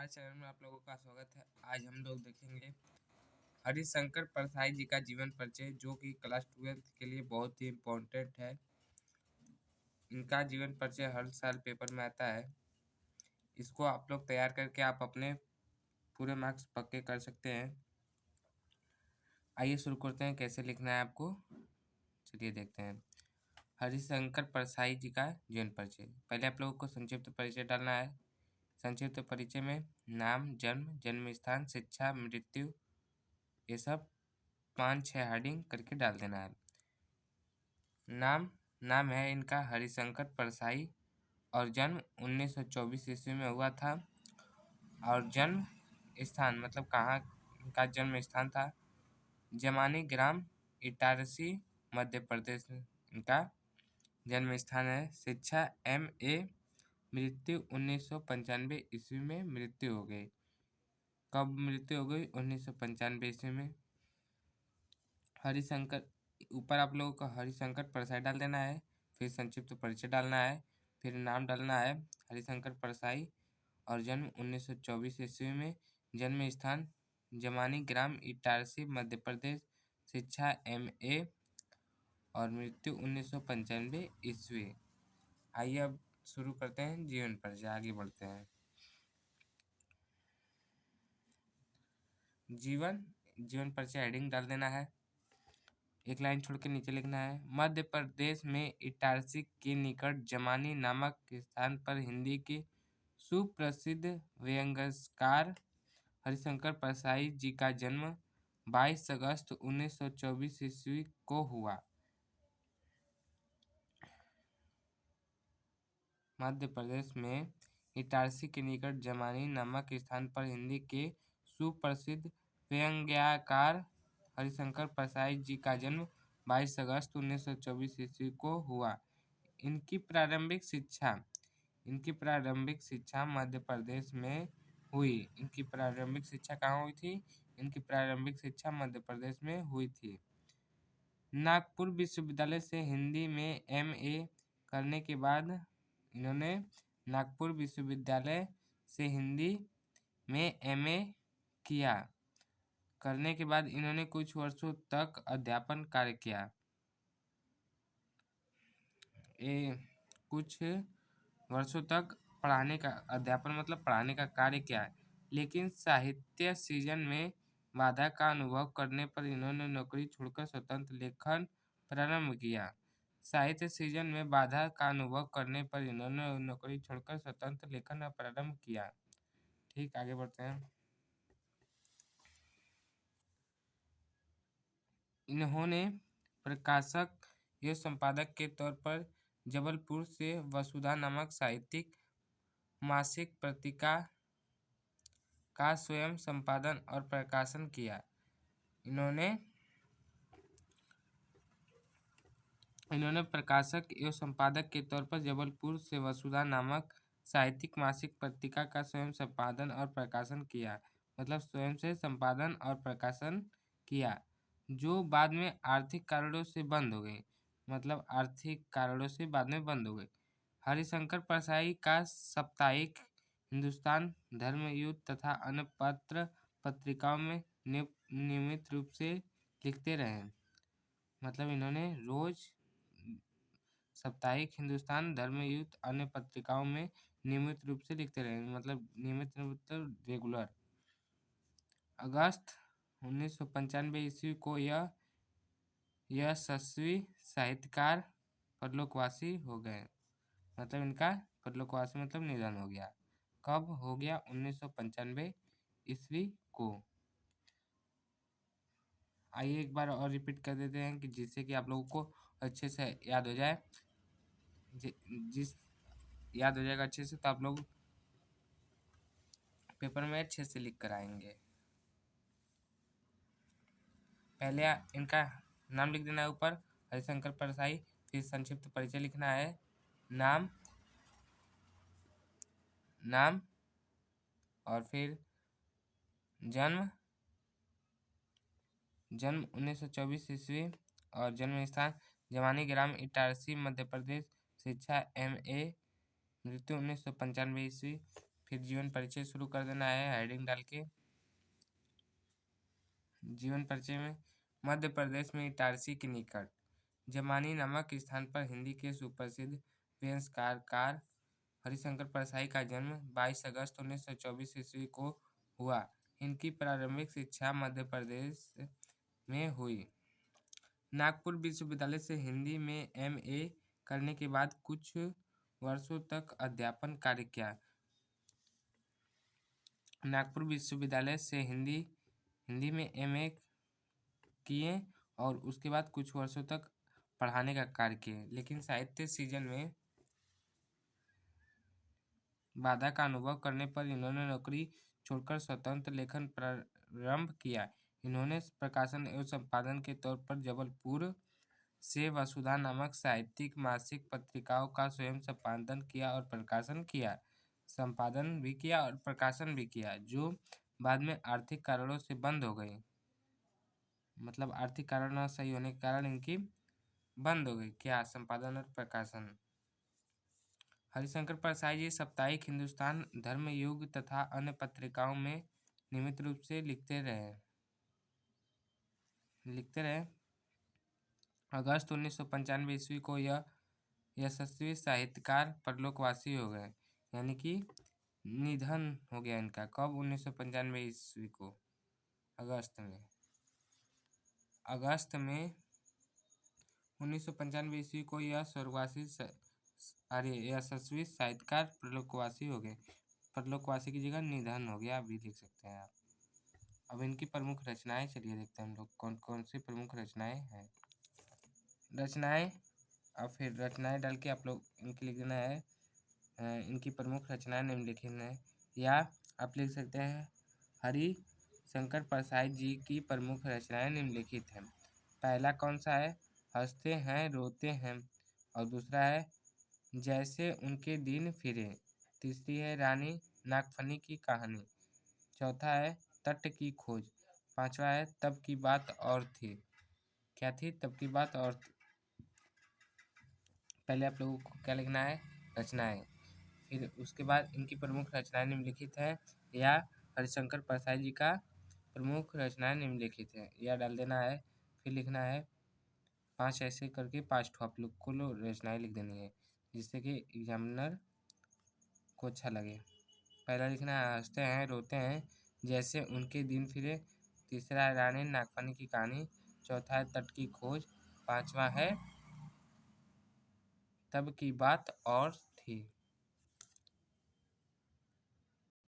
हमारे चैनल में आप लोगों का स्वागत है। आज हम लोग देखेंगे हरिशंकर परसाई जी का जीवन परिचय, जो कि क्लास 12th के लिए बहुत ही इम्पोर्टेंट है। इनका जीवन परिचय हर साल पेपर में आता है। इसको आप लोग तैयार करके आप अपने पूरे मार्क्स पक्के कर सकते हैं। आइए शुरू करते हैं, कैसे लिखना है आपको चलिए देखते हैं। हरिशंकर परसाई जी का जीवन परिचय। पहले आप लोगों को संक्षिप्त परिचय डालना है। संक्षिप्त परिचय में नाम, जन्म, जन्म स्थान, शिक्षा, मृत्यु, ये सब 5-6 हेडिंग करके डाल देना है। नाम है इनका हरिशंकर परसाई और जन्म 1924 ईस्वी में हुआ था। और जन्म स्थान मतलब कहाँ इनका जन्म स्थान था, जमानी ग्राम, इटारसी, मध्य प्रदेश इनका जन्म स्थान है। शिक्षा MA। मृत्यु 1995 ईस्वी में मृत्यु हो गई। कब मृत्यु हो गई? 1995 ईस्वी में। हरिशंकर, ऊपर आप लोगों को हरिशंकर परसाई डाल देना है, फिर संक्षिप्त परिचय डालना है, फिर नाम डालना है हरिशंकर परसाई और जन्म 1924 ईस्वी में, जन्म स्थान जमानी ग्राम, इटारसी, मध्य प्रदेश, शिक्षा MA और मृत्यु 1995 ईस्वी। आइए अब शुरू करते हैं जीवन परिचय, आगे बढ़ते हैं। जीवन परिचय हेडिंग डाल देना है, एक लाइन छोड़ के नीचे लिखना है। मध्य प्रदेश में इटारसी के निकट जमानी नामक स्थान पर हिंदी के सुप्रसिद्ध व्यंग्यकार हरिशंकर परसाई जी का जन्म 22 अगस्त 1924 ईस्वी को हुआ। मध्य प्रदेश में इटारसी के निकट जमानी नामक स्थान पर हिंदी के सुप्रसिद्ध व्यंग्यकार हरिशंकर परसाई जी का जन्म 22 अगस्त 1924 ईस्वी को हुआ। इनकी प्रारंभिक शिक्षा मध्य प्रदेश में हुई। इनकी प्रारंभिक शिक्षा कहाँ हुई थी? इनकी प्रारंभिक शिक्षा मध्य प्रदेश में हुई थी। नागपुर विश्वविद्यालय से हिंदी में MA करने के बाद इन्होंने नागपुर विश्वविद्यालय से हिंदी में MA किया। करने के बाद इन्होंने कुछ वर्षों तक अध्यापन कार्य किया। कुछ वर्षों तक अध्यापन मतलब पढ़ाने का कार्य किया है, लेकिन साहित्य सृजन में बाधा का अनुभव करने पर इन्होंने नौकरी छोड़कर स्वतंत्र लेखन प्रारंभ किया। साहित्य सृजन में बाधा का अनुभव करने पर इन्होंने नौकरी छोड़कर स्वतंत्र लेखन प्रारंभ किया। ठीक, आगे बढ़ते हैं। इन्होंने प्रकाशक एवं संपादक के तौर पर जबलपुर से वसुधा नामक साहित्यिक मासिक पत्रिका का स्वयं संपादन और प्रकाशन किया। इन्होंने प्रकाशक एवं संपादक के तौर पर जबलपुर से वसुधा नामक साहित्यिक मासिक पत्रिका का स्वयं संपादन और प्रकाशन किया, मतलब स्वयं से संपादन और प्रकाशन किया, जो बाद में आर्थिक कारणों से बंद हो गई। हरिशंकर परसाई का साप्ताहिक हिंदुस्तान, धर्मयुद्ध तथा अन्य पत्रिकाओं में नियमित रूप से लिखते रहे। मतलब इन्होंने रोज साप्ताहिक हिंदुस्तान, धर्मयुद्ध, अन्य पत्रिकाओं में नियमित रूप से लिखते रहे, मतलब नियमित मतलब रेगुलर। अगस्त 1995 ईस्वी को यह यशस्वी साहित्यकार परलोकवासी हो गए। मतलब इनका परलोकवासी मतलब निधन हो गया। कब हो गया? 1995 ईस्वी को। आइए एक बार और रिपीट कर देते हैं कि जिससे कि आप लोगों को अच्छे से याद हो जाए। जिस याद हो जाएगा अच्छे से तो आप लोग पेपर में अच्छे से लिख कर आएंगे। पहले इनका नाम लिख देना है ऊपर, हरिशंकर परसाई, फिर संक्षिप्त परिचय लिखना है। नाम और फिर जन्म 1924 ईस्वी और जन्म स्थान जवानी ग्राम, इटारसी, मध्य प्रदेश, शिक्षा MA, मृत्यु 1995 ईस्वी। फिर जीवन परिचय शुरू कर देना है हेडिंग डाल के। जीवन परिचय में मध्य प्रदेश में इटारसी के निकट जमानी नामक स्थान पर हिंदी के सुप्रसिद्ध व्यंग्यकार हरिशंकर परसाई का जन्म 22 अगस्त 1924 ईस्वी को हुआ। इनकी प्रारंभिक शिक्षा मध्य प्रदेश में हुई। नागपुर विश्वविद्यालय से हिंदी में MA करने के बाद कुछ वर्षों तक अध्यापन कार्य किया। नागपुर विश्वविद्यालय से हिंदी में MA किए और उसके बाद कुछ वर्षों तक पढ़ाने का कार्य किए, लेकिन साहित्य सीजन में बाधा का अनुभव करने पर इन्होंने नौकरी छोड़कर स्वतंत्र लेखन प्रारंभ किया। इन्होंने प्रकाशन एवं संपादन के तौर पर जबलपुर से वसुधा नामक साहित्यिक मासिक पत्रिकाओं का स्वयं संपादन किया और प्रकाशन किया। संपादन भी किया और प्रकाशन भी किया, जो बाद में आर्थिक कारणों से बंद हो गई। मतलब आर्थिक कारण न सही होने के कारण इनकी बंद हो गई क्या, संपादन और प्रकाशन। हरिशंकर परसाई जी साप्ताहिक हिंदुस्तान, धर्मयुग तथा अन्य पत्रिकाओं में नियमित रूप से लिखते रहे। अगस्त 1995 ईस्वी को यह यशस्वी साहित्यकार परलोकवासी हो गए, यानी कि निधन हो गया इनका। कब? 1995 ईस्वी को, अगस्त में 1995 ईस्वी को यह स्वर्गवासी यशस्वी साहित्यकार परलोकवासी हो गए। परलोकवासी की जगह निधन हो गया, अभी लिख सकते हैं आप। अब इनकी प्रमुख रचनाएं चलिए देखते हैं हम लोग कौन कौन सी प्रमुख रचनाएं हैं। रचनाएं, और फिर रचनाएं डाल के आप लोग इनकी लिख देना है। इनकी प्रमुख रचनाएं निम्नलिखित हैं, या आप लिख सकते हैं हरिशंकर परसाई जी की प्रमुख रचनाएं निम्नलिखित हैं। पहला कौन सा है? हंसते हैं रोते हैं। और दूसरा है जैसे उनके दिन फिरे। तीसरी है रानी नागफनी की कहानी। चौथा है तट की खोज। पांचवा है तब की बात और थी। क्या थी? तब की बात और थी। पहले आप लोगों को क्या लिखना है? रचनाएं। फिर उसके बाद इनकी प्रमुख रचनाएं निम्नलिखित है, या हरिशंकर परसाई जी का प्रमुख रचनाएं निम्नलिखित है, या डाल देना है। फिर लिखना है 5 ऐसे करके 5 ठो आप लोग को रचनाएं लिख देनी है, जिससे कि एग्जामिनर को अच्छा लगे। पहला लिखना है हंसते हैं रोते हैं, जैसे उनके दिन फिरे। तीसरा है रानी नागफनी की कहानी। चौथा है तट की खोज। पांचवा है तब की बात और थी।